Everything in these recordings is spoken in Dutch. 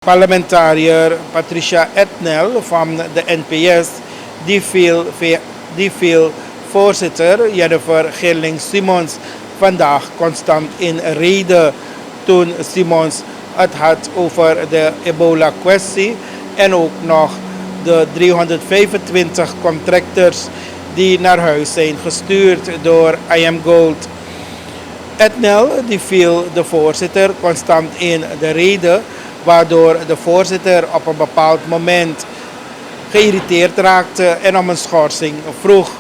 Parlementariër Patricia Etnel van de NPS, die viel voorzitter Jennifer Gerling-Simons vandaag constant in rede toen Simons het had over de ebola-kwestie en ook nog de 325 contractors die naar huis zijn gestuurd door IM Gold. Etnel die viel de voorzitter constant in de rede, waardoor de voorzitter op een bepaald moment geïrriteerd raakte en om een schorsing vroeg.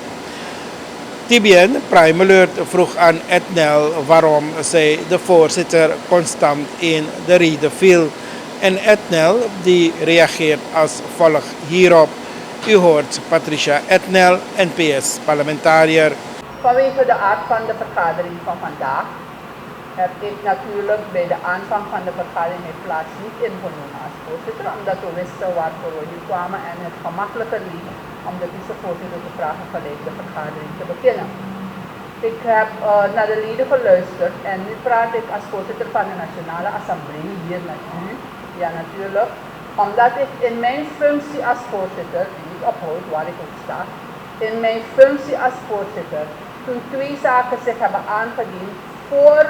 TBN Prime Alert vroeg aan Etnel waarom zij de voorzitter constant in de rede viel. En Etnel die reageert als volgt hierop. U hoort Patricia Etnel, NPS parlementariër. Vanwege de aard van de vergadering van vandaag heb ik natuurlijk bij de aanvang van de vergadering mijn plaats niet ingenomen als voorzitter, omdat we wisten waarvoor we hier kwamen en het gemakkelijker liep om de vicevoorzitter te vragen gelijk de vergadering te beginnen. Ik heb naar de leden geluisterd en nu praat ik als voorzitter van de Nationale Assemblée hier met u. Ja, natuurlijk, omdat ik in mijn functie als voorzitter, die niet ophoudt waar ik ook sta, in mijn functie als voorzitter, toen twee zaken zich hebben aangediend voor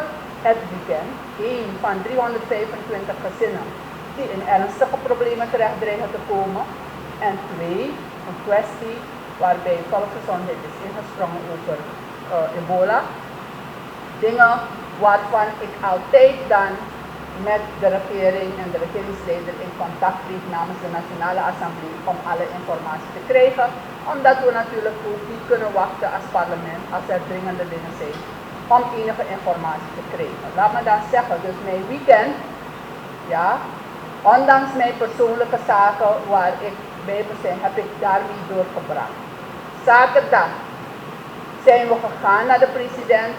het weekend. Eén van 325 gezinnen die in ernstige problemen terecht dreigen te komen. En twee, een kwestie waarbij volksgezondheid is ingesprongen over ebola. Dingen waarvan ik altijd dan met de regering en de regeringsleider in contact bleef namens de Nationale Assemblée om alle informatie te krijgen. Omdat we natuurlijk ook niet kunnen wachten als parlement als er dringende dingen zijn om enige informatie te krijgen. Laat me dan zeggen, dus mijn weekend, ja, ondanks mijn persoonlijke zaken waar ik bij moest zijn, heb ik daarmee doorgebracht. Zaterdag zijn we gegaan naar de president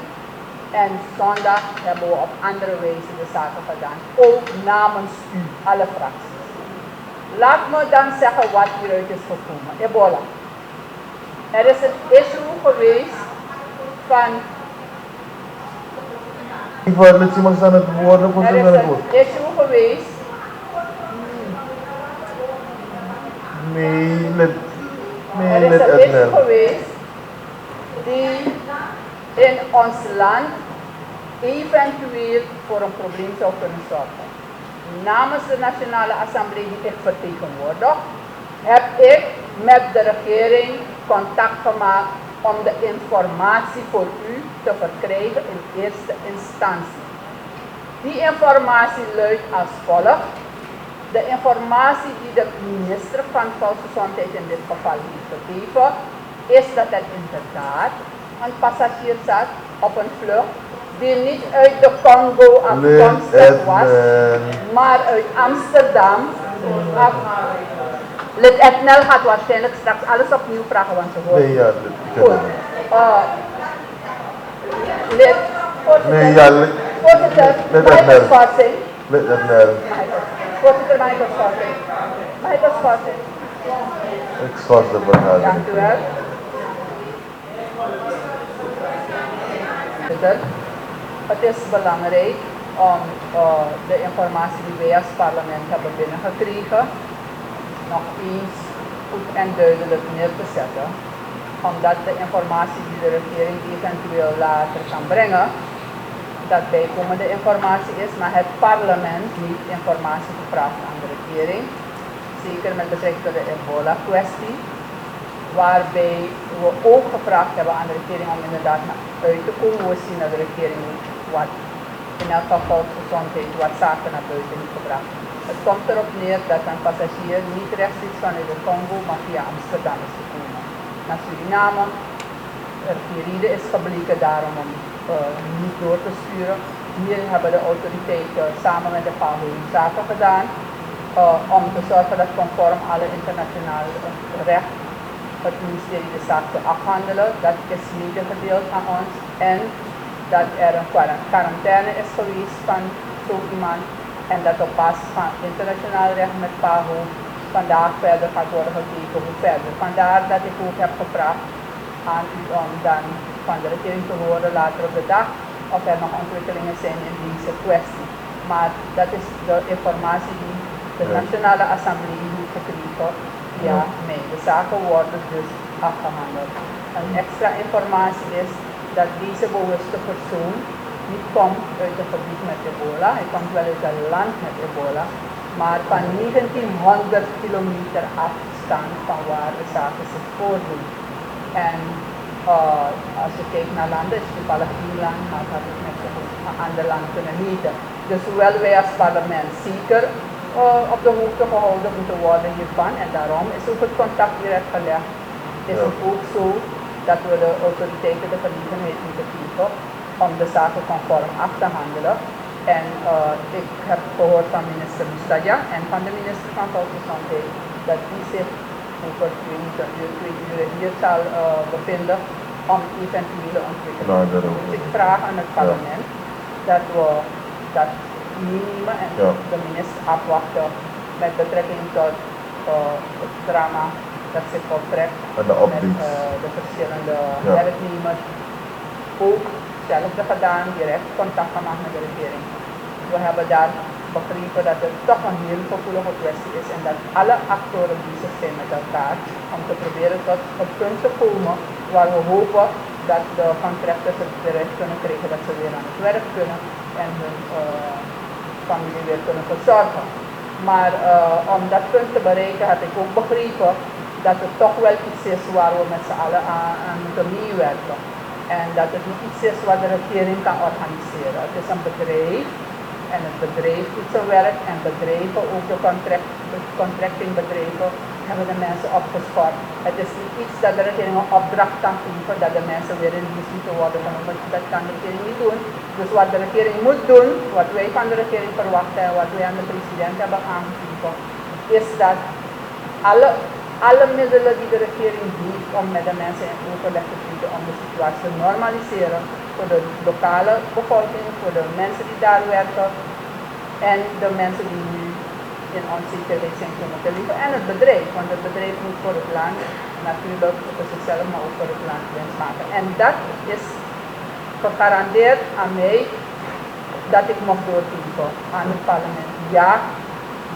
en zondag hebben we op andere wijze de zaken gedaan. Ook namens u, alle fracties. Laat me dan zeggen wat hieruit is gekomen. Ebola. Er is een issue geweest van... Ik wou met iemand aan het woorden voor Er is een issue geweest. Er is een issue geweest die in ons land eventueel voor een probleem zou kunnen zorgen. Namens de Nationale Assemblée die ik vertegenwoordig, heb ik met de regering contact gemaakt om de informatie voor u te verkrijgen in eerste instantie. Die informatie luidt als volgt. De informatie die de minister van Volksgezondheid in dit geval heeft gegeven, is dat er inderdaad een passagier zat op een vlucht die niet uit de Congo afkomstig was, maar uit Amsterdam. Lid Etnel gaat waarschijnlijk straks alles opnieuw vragen, want ze hoort. Nee, ja, goed. Lid, voorzitter, mag ik een schorsing? Lid Etnel. Voorzitter, mag ik een schorsing? Mag ik een schorsing? Ik schors de vergadering. Dank u wel. Het is belangrijk om de informatie die wij als parlement hebben binnengekregen nog eens goed en duidelijk neer te zetten. Omdat de informatie die de regering eventueel later kan brengen, dat bijkomende informatie is, maar het parlement heeft informatie gevraagd aan de regering. Zeker met betrekking tot de ebola-kwestie. Waarbij we ook gevraagd hebben aan de regering om inderdaad uit te komen. We zien dat de regering wat in elk geval volksgezondheid wat zaken naar buiten heeft gebracht. Het komt erop neer dat een passagier niet rechtstreeks vanuit de Congo, maar via Amsterdam is gekomen naar Suriname. Die reden is gebleken daarom om niet door te sturen. Hier hebben de autoriteiten samen met de PAHO zaken gedaan om te zorgen dat conform alle internationale recht het ministerie de zaak te afhandelen. Dat is medegedeeld aan ons en dat er een quarantaine is geweest van zo iemand en dat op basis van internationaal recht met PAHO vandaag verder gaat worden gekeken hoe verder. Vandaar dat ik ook heb gevraagd aan u om dan van de regering te horen later op de dag of er nog ontwikkelingen zijn in deze kwestie. Maar dat is de informatie die De Nationale Assemblée heeft gekregen via mij. De zaken worden dus afgehandeld. Een extra informatie is dat deze bewuste persoon niet komt uit het gebied met ebola. Hij komt wel uit een land met ebola, maar van 1900 kilometer afstand van waar de zaken zich voordoen. En als je kijkt naar landen, is toevallig Ierland, maar dat had het net een ander land kunnen heten. Dus hoewel wij als parlement zeker op de hoogte gehouden moeten worden hiervan, en daarom is ook het contact direct gelegd, is het ook zo dat we de autoriteiten de gelegenheid moeten geven om de zaken conform af te handelen. En ik heb gehoord van minister Mustaja en van de minister van Volksgezondheid dat die zich over 2 uur hier zal bevinden om eventuele ontwikkelingen te doen. Dus ik vraag aan het parlement dat we dat meenemen en de minister afwachten met betrekking tot het drama dat zich voltrekt met de verschillende werknemers. Ook hetzelfde gedaan, direct contact gemaakt met de regering. We hebben daar begrepen dat het toch een heel gevoelige kwestie is en dat alle actoren bezig zijn met elkaar om te proberen tot het punt te komen waar we hopen dat de contractors het terecht kunnen krijgen dat ze weer aan het werk kunnen en hun familie weer kunnen verzorgen. Maar om dat punt te bereiken heb ik ook begrepen dat het toch wel iets is waar we met z'n allen aan moeten meewerken. En dat het niet iets is wat de regering kan organiseren. Het is een bedrijf en het bedrijf doet zijn werk en bedrijven, ook de contractingbedrijven, hebben de mensen opgeschort. Het is niet iets dat de regering een opdracht kan geven dat de mensen weer in dienst moeten worden genomen. Dat kan de regering niet doen. Dus wat de regering moet doen, wat wij van de regering verwachten en wat wij aan de president hebben aangegeven, is dat alle middelen die de regering heeft om met de mensen in overleg te treden om de situatie te normaliseren voor de lokale bevolking, voor de mensen die daar werken en de mensen die nu in onzekerheid zijn komen te leven en het bedrijf, want het bedrijf moet voor het land natuurlijk voor zichzelf, maar ook voor het land winst maken. En dat is gegarandeerd aan mij dat ik mag doorgeven aan het parlement. Ja,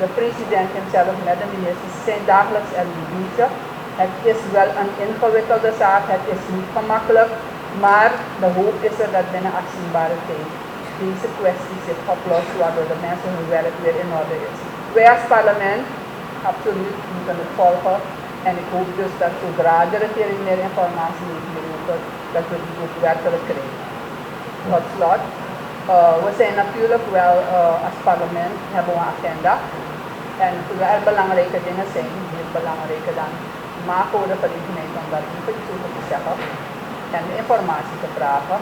de president hemzelf met de ministers zijn dagelijks ermee bezig. Het is wel een ingewikkelde zaak, het is niet gemakkelijk, maar de hoop is er dat binnen afzienbare tijd deze kwestie zich oplost, waardoor de mensen hun werk weer in orde is. Wij als parlement absoluut moeten het volgen en ik hoop dus dat zodra de regering meer informatie heeft hierover, dat we die ook werkelijk krijgen. Tot slot, we zijn natuurlijk wel als parlement, hebben we een agenda. En terwijl er belangrijke dingen zijn, niet belangrijker dan maken we de gelegenheid om daar even iets over te zeggen en informatie te vragen.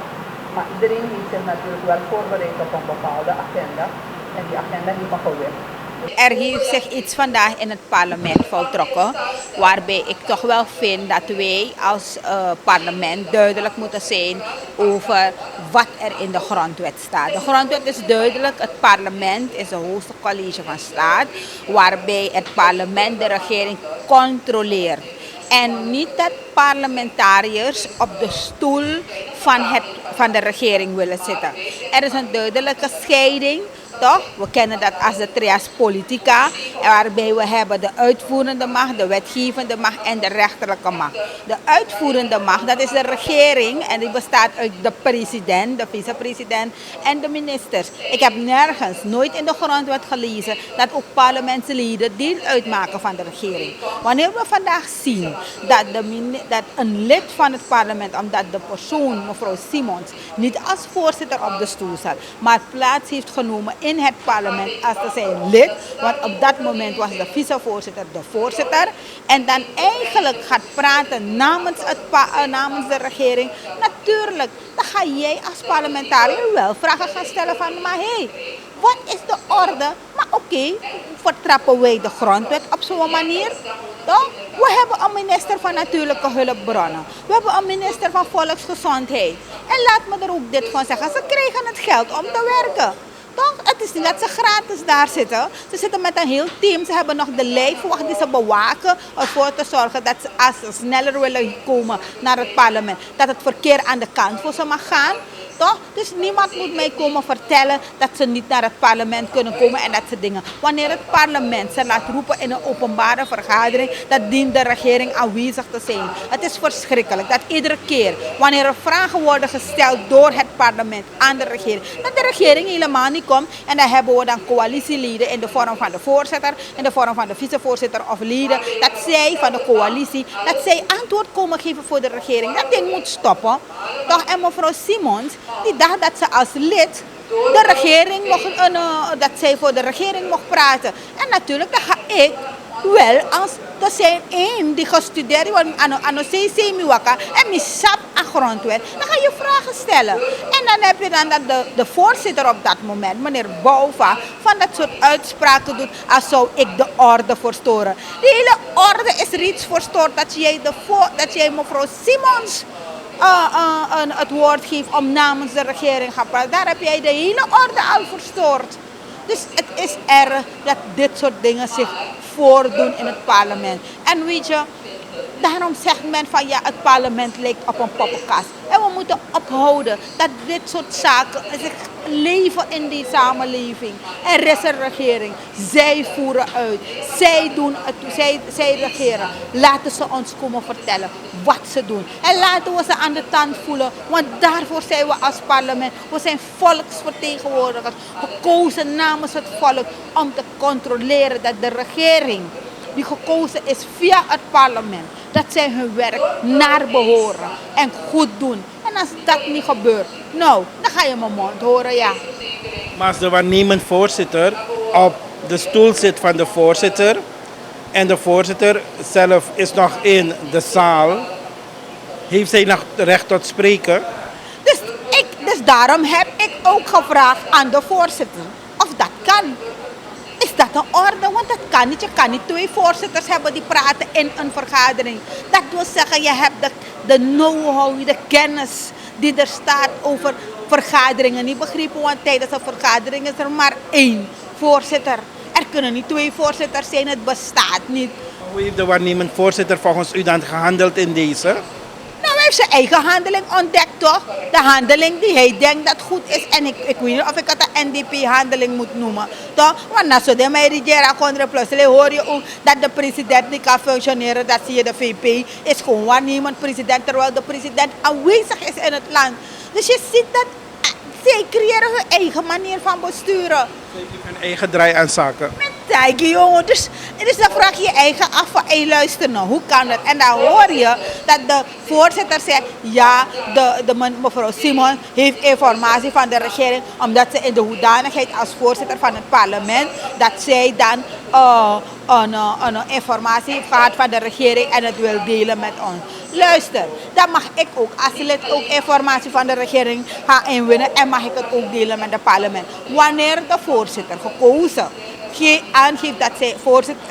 Maar iedereen heeft zich natuurlijk wel voorbereid op een bepaalde agenda en die agenda heeft een gewicht. Er heeft zich iets vandaag in het parlement voltrokken, waarbij ik toch wel vind dat wij als parlement duidelijk moeten zijn over wat er in de grondwet staat. De grondwet is duidelijk, het parlement is het hoogste college van staat, waarbij het parlement de regering controleert. En niet dat parlementariërs op de stoel van de regering willen zitten. Er is een duidelijke scheiding. Toch? We kennen dat als de trias politica, waarbij we hebben de uitvoerende macht, de wetgevende macht en de rechterlijke macht. De uitvoerende macht, dat is de regering en die bestaat uit de president, de vicepresident en de ministers. Ik heb nergens, nooit in de grondwet gelezen dat ook parlementsleden deel uitmaken van de regering. Wanneer we vandaag zien dat een lid van het parlement, omdat de persoon, mevrouw Simons, niet als voorzitter op de stoel zat, maar plaats heeft genomen in het parlement als zijn lid, want op dat moment was de vicevoorzitter de voorzitter, en dan eigenlijk gaat praten namens de regering, natuurlijk, dan ga jij als parlementariër wel vragen gaan stellen van, maar hé, wat is de orde? Maar oké, vertrappen wij de grondwet op zo'n manier? Toch? We hebben een minister van Natuurlijke Hulpbronnen. We hebben een minister van Volksgezondheid. En laat me er ook dit van zeggen, ze krijgen het geld om te werken. Toch? Het is niet dat ze gratis daar zitten. Ze zitten met een heel team. Ze hebben nog de lijfwacht die ze bewaken. Ervoor te zorgen dat ze, als ze sneller willen komen naar het parlement, dat het verkeer aan de kant voor ze mag gaan. Toch? Dus niemand moet mij komen vertellen dat ze niet naar het parlement kunnen komen en dat soort dingen. Wanneer het parlement ze laat roepen in een openbare vergadering, dat dient de regering aanwezig te zijn. Het is verschrikkelijk dat iedere keer wanneer er vragen worden gesteld door het parlement aan de regering, dat de regering helemaal niet komt. En dan hebben we dan coalitieleden in de vorm van de voorzitter, in de vorm van de vicevoorzitter of leden, dat zij van de coalitie, dat zij antwoord komen geven voor de regering. Dat ding moet stoppen. Toch? En mevrouw Simons, die dacht dat ze als lid de regering dat zij voor de regering mocht praten. En natuurlijk, dan ga ik wel als er zijn één die gestudeerd wordt aan de semi-waka en mi sap aan grondwet, dan ga je vragen stellen. En dan heb je dan dat de voorzitter op dat moment, meneer Bouva, van dat soort uitspraken doet als zou ik de orde verstoren. De hele orde is reeds verstoord dat jij mevrouw Simons het woord geeft om namens de regering te praten. Daar heb jij de hele orde al verstoord. Dus het is erg dat dit soort dingen zich voordoen in het parlement. En weet je, daarom zegt men van ja, het parlement lijkt op een poppenkast. En we moeten ophouden dat dit soort zaken zich leven in die samenleving. Er is een regering. Zij voeren uit. Zij doen het. Zij regeren. Laten ze ons komen vertellen wat ze doen. En laten we ze aan de tand voelen. Want daarvoor zijn we als parlement. We zijn volksvertegenwoordigers. Gekozen namens het volk om te controleren dat de regering die gekozen is via het parlement, dat zij hun werk naar behoren en goed doen. En als dat niet gebeurt, nou, dan ga je mijn mond horen, ja. Maar als de waarnemend voorzitter op de stoel zit van de voorzitter en de voorzitter zelf is nog in de zaal, heeft zij nog recht tot spreken? Dus daarom heb ik ook gevraagd aan de voorzitter of dat kan. Is dat een orde? Want dat kan niet. Je kan niet twee voorzitters hebben die praten in een vergadering. Dat wil zeggen, je hebt de know-how, de kennis die er staat over vergaderingen. Niet begrepen, want tijdens een vergadering is er maar één voorzitter. Er kunnen niet twee voorzitters zijn, het bestaat niet. Hoe heeft de waarnemend voorzitter volgens u dan gehandeld in deze? Nou, hij heeft zijn eigen handeling ontdekt, toch? De handeling die hij denkt dat goed is. En ik weet niet of ik het een NDP-handeling moet noemen. Toch? Want als je de media komt, plotseling hoor je ook dat de president niet kan functioneren. Dat zie je, de VP is gewoon waarnemend president, terwijl de president aanwezig is in het land. Dus je ziet dat zij creëren hun eigen manier van besturen. Zij heeft hun eigen draai aan zaken. Tijge, jongen. Dus dan vraag je je eigen af van, hey, luister nou, hoe kan dat? En dan hoor je dat de voorzitter zegt, ja, mevrouw Simon heeft informatie van de regering, omdat ze in de hoedanigheid als voorzitter van het parlement, dat zij dan een informatie heeft gehad van de regering en het wil delen met ons. Luister, dan mag ik ook als lid ook informatie van de regering gaan inwinnen en mag ik het ook delen met het parlement. Wanneer de voorzitter gekozen aangeeft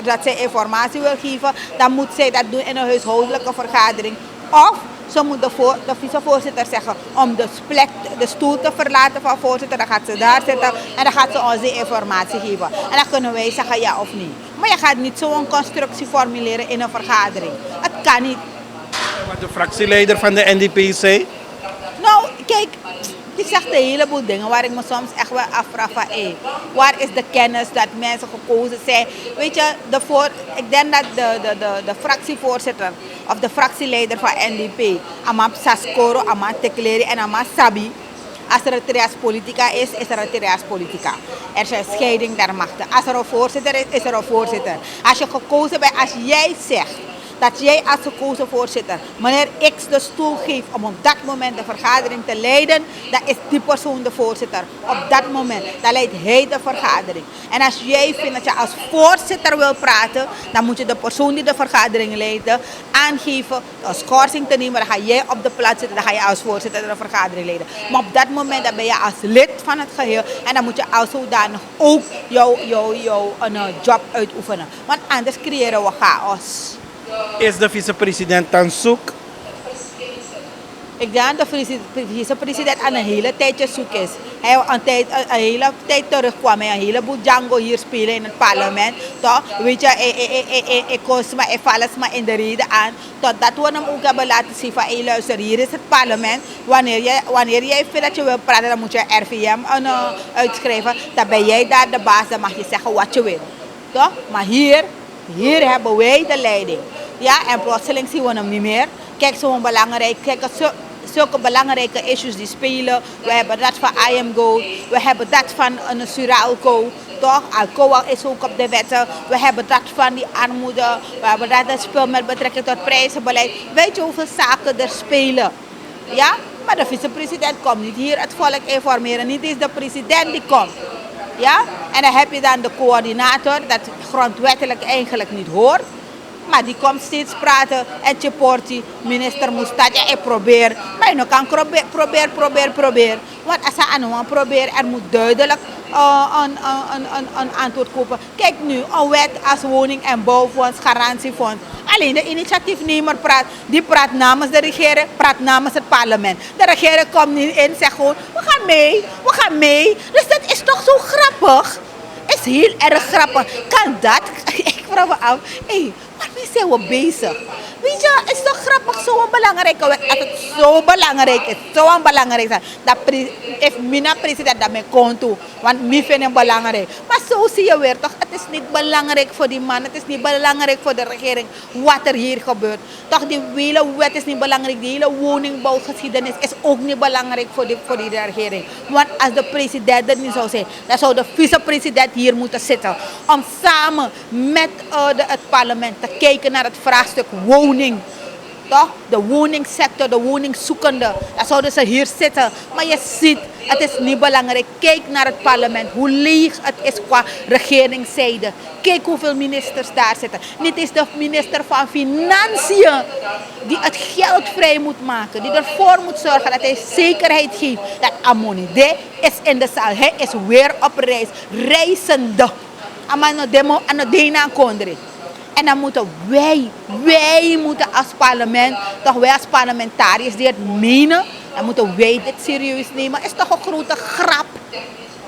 dat zij informatie wil geven, dan moet zij dat doen in een huishoudelijke vergadering. Of ze moet de vicevoorzitter zeggen om de stoel te verlaten van voorzitter, dan gaat ze daar zitten en dan gaat ze ons die informatie geven. En dan kunnen wij zeggen ja of nee. Maar je gaat niet zo'n constructie formuleren in een vergadering. Het kan niet. Wat de fractieleider van de NDP zei? Nou, kijk, die zegt een heleboel dingen waar ik me soms echt wel afvraag van, waar is de kennis dat mensen gekozen zijn? Weet je, ik denk dat de fractievoorzitter of de fractieleider van NDP, Amap Saskoro, Amap Tekleri en Amap Sabi, als er een trias politica is er een trias politica. Er is een scheiding der machten. Als er een voorzitter is er een voorzitter. Als je gekozen bent, als jij zegt dat jij als gekozen voorzitter meneer X de stoel geeft om op dat moment de vergadering te leiden, dan is die persoon de voorzitter. Op dat moment, dan leidt hij de vergadering. En als jij vindt dat je als voorzitter wil praten, dan moet je de persoon die de vergadering leidt aangeven een schorsing te nemen. Dan ga jij op de plaats zitten, dan ga je als voorzitter de vergadering leiden. Maar op dat moment dan ben je als lid van het geheel en dan moet je als zodanig ook jouw job uitoefenen. Want anders creëren we chaos. Is de vicepresident dan zoek? Ik denk dat de vicepresident aan een hele tijdje zoek is. Hij een hele tijd terugkwam en een heleboel Django hier spelen in het parlement. Toch? Weet je, ik koos me, ik val me in de reden aan. Totdat we hem ook hebben laten zien van, hey, luister, hier is het parlement. Wanneer jij vindt dat je wil praten, dan moet je RVM uitschrijven. Dan ben jij daar de baas, dan mag je zeggen wat je wil. Toch? Maar hier hebben wij de leiding. Ja, en plotseling zien we hem niet meer. Kijk, zulke belangrijke issues die spelen. We hebben dat van I Am Gold. We hebben dat van een Suralco. Toch? Alcoa is ook op de wetten. We hebben dat van die armoede. We hebben dat speel met betrekking tot prijzenbeleid. Weet je hoeveel zaken er spelen? Ja? Maar de vicepresident komt niet hier het volk informeren. Niet eens de president die komt. Ja? En dan heb je dan de coördinator, dat grondwettelijk eigenlijk niet hoort. Maar die komt steeds praten en je portie, minister Moustadja, ik probeer. Maar je kan probeer. Want als je aan het proberen, er moet duidelijk een antwoord komen. Kijk nu, een wet als woning- en bouwfonds, garantiefonds. Alleen de initiatiefnemer praat namens de regering, praat namens het parlement. De regering komt niet in en zegt gewoon, we gaan mee. Dus dat is toch zo grappig? Is heel erg grappig. Kan dat? Ik vraag me af, waarmee zijn we bezig? Weet je, het is toch grappig, zo'n belangrijke wet. Als het zo belangrijk is, zo'n belangrijk is, dat heeft mijn president dat mee kon toe. Want mij vind het belangrijk. Maar zo zie je weer toch, het is niet belangrijk voor die man, het is niet belangrijk voor de regering wat er hier gebeurt. Toch, die hele wet is niet belangrijk, die hele woningbouwgeschiedenis is ook niet belangrijk voor die regering. Want als de president er niet zou zijn, dan zou de vicepresident hier moeten zitten. Om samen met het parlement te kijken naar het vraagstuk woning. Toch? De woningsector, de woningzoekenden. Dan zouden ze hier zitten. Maar je ziet, het is niet belangrijk. Kijk naar het parlement, hoe leeg het is qua regeringszijde. Kijk hoeveel ministers daar zitten. Niet eens de minister van Financiën die het geld vrij moet maken. Die ervoor moet zorgen dat hij zekerheid geeft dat Amonide is in de zaal. Hij is weer op reis. Reizende. Amano demo aan de Dena Kondri. En dan moeten wij moeten als parlement, toch wij als parlementariërs die het menen, dan moeten wij dit serieus nemen. Het is toch een grote grap.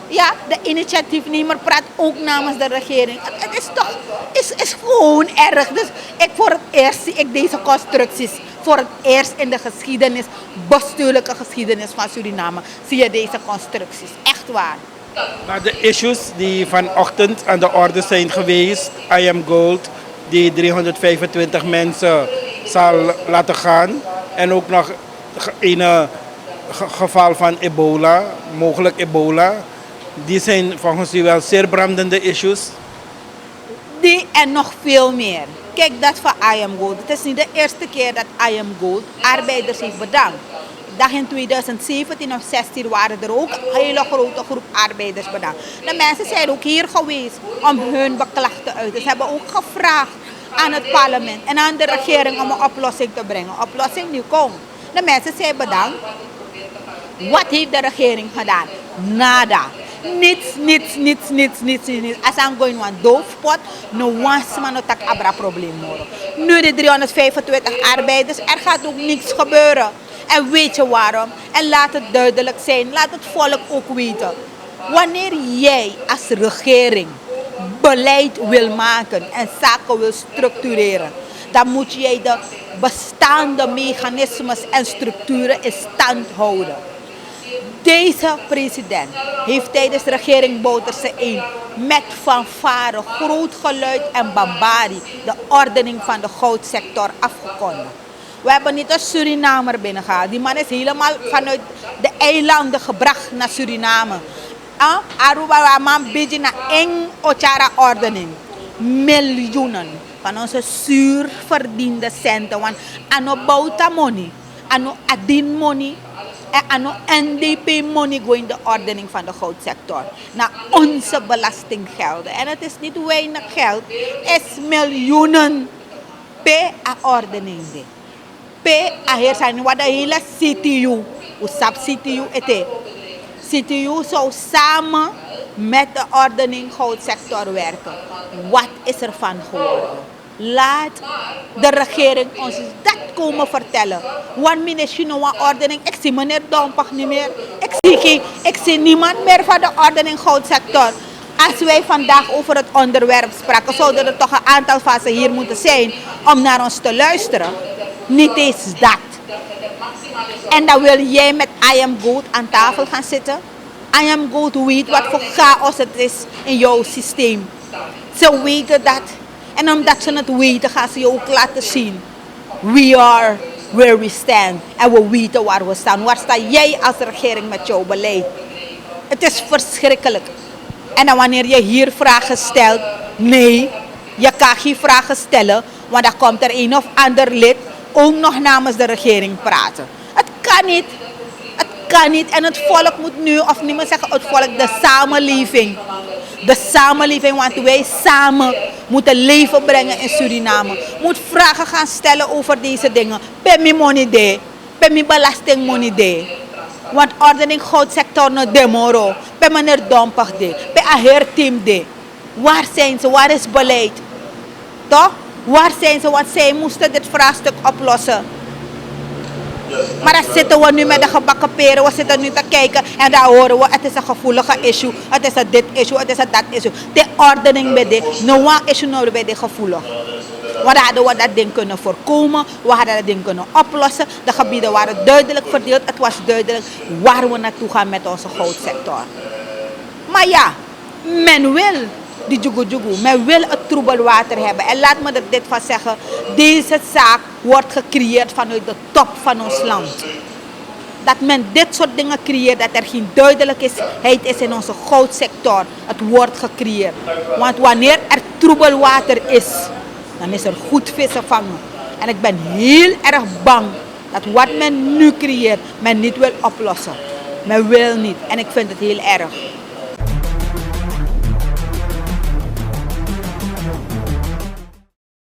Ja, de initiatiefnemer praat ook namens de regering. Het is toch, is gewoon erg. Dus voor het eerst zie ik deze constructies. Voor het eerst in de geschiedenis, bestuurlijke geschiedenis van Suriname, zie je deze constructies. Echt waar. Maar de issues die vanochtend aan de orde zijn geweest, I Am Gold, die 325 mensen zal laten gaan. En ook nog een geval van ebola, mogelijk ebola. Die zijn volgens u wel zeer brandende issues. Die en nog veel meer. Kijk, dat van I Am Gold. Het is niet de eerste keer dat I Am Gold arbeiders heeft bedankt. Dat in 2017 of 2016 waren er ook een hele grote groep arbeiders bedankt. De mensen zijn ook hier geweest om hun beklachten uit. Dus ze hebben ook gevraagd aan het parlement en aan de regering om een oplossing te brengen. Oplossing nu komt. De mensen zijn bedankt. Wat heeft de regering gedaan? Nada. Niets. Als aan going een doofpot, no was man tak abra probleem moro. Nu de 325 arbeiders, er gaat ook niks gebeuren. En weet je waarom? En laat het duidelijk zijn, laat het volk ook weten. Wanneer jij als regering beleid wil maken en zaken wil structureren, dan moet jij de bestaande mechanismes en structuren in stand houden. Deze president heeft tijdens de regering Bouterse 1 met fanfare, groot geluid en bambari de ordening van de goudsector afgekondigd. We hebben niet een Surinamer binnengehaald. Die man is helemaal vanuit de eilanden gebracht naar Suriname. Aruba man beetje naar eng ochara ordening. Miljoenen van onze zuur verdiende centen. Want ano bouta money, ano adin money en ano NDP money going de ordening van de goudsector. Naar onze belastinggelden. En het is niet weinig geld. Het is miljoenen per ordening. Hier zijn wat de hele CTU, USAP CTU ete. CTU zou samen met de ordening goudsector werken. Wat is er van geworden? Laat de regering ons dat komen vertellen. Want minister nou een ordening. Ik zie meneer Dompach niet meer. Ik zie niemand meer van de ordening goudsector. Als wij vandaag over het onderwerp spraken, zouden er toch een aantal van ze hier moeten zijn om naar ons te luisteren. Niet eens dat. En dan wil jij met I Am Good aan tafel gaan zitten. I Am Good weet wat voor chaos het is in jouw systeem. Ze weten dat. En omdat ze het weten, gaan ze je ook laten zien. We are where we stand. En we weten waar we staan. Waar sta jij als regering met jouw beleid? Het is verschrikkelijk. En dan wanneer je hier vragen stelt, nee, je kan geen vragen stellen. Want dan komt er een of ander lid ook nog namens de regering praten. Het kan niet. Het kan niet. En het volk moet nu, of niet meer zeggen het volk, de samenleving. De samenleving, want wij samen moeten leven brengen in Suriname. Moet vragen gaan stellen over deze dingen. Per mi money de, per mi belasting money de. Want ordening goudsector no demoro. Per meneer Dompach de, per aher team de. Waar zijn ze? Waar is beleid? Toch? Waar zijn ze? Want zij moesten dit vraagstuk oplossen. Maar dan zitten we nu met de gebakken peren, we zitten nu te kijken en dan horen we, het is een gevoelige issue, het is een dit issue, het is een dat issue. De ordening bij dit, no one issue nou bij dit gevoelig. Want hadden we dat ding kunnen voorkomen, we hadden dat ding kunnen oplossen, de gebieden waren duidelijk verdeeld, het was duidelijk waar we naartoe gaan met onze goudsector. Maar ja, men wil die jugu, men wil het troebel water hebben. En laat me er dit van zeggen, deze zaak wordt gecreëerd vanuit de top van ons land. Dat men dit soort dingen creëert, dat er geen duidelijkheid is in onze goudsector. Het wordt gecreëerd. Want wanneer er troebel water is, dan is er goed vissen vangen. En ik ben heel erg bang dat wat men nu creëert, men niet wil oplossen. Men wil niet. En ik vind het heel erg.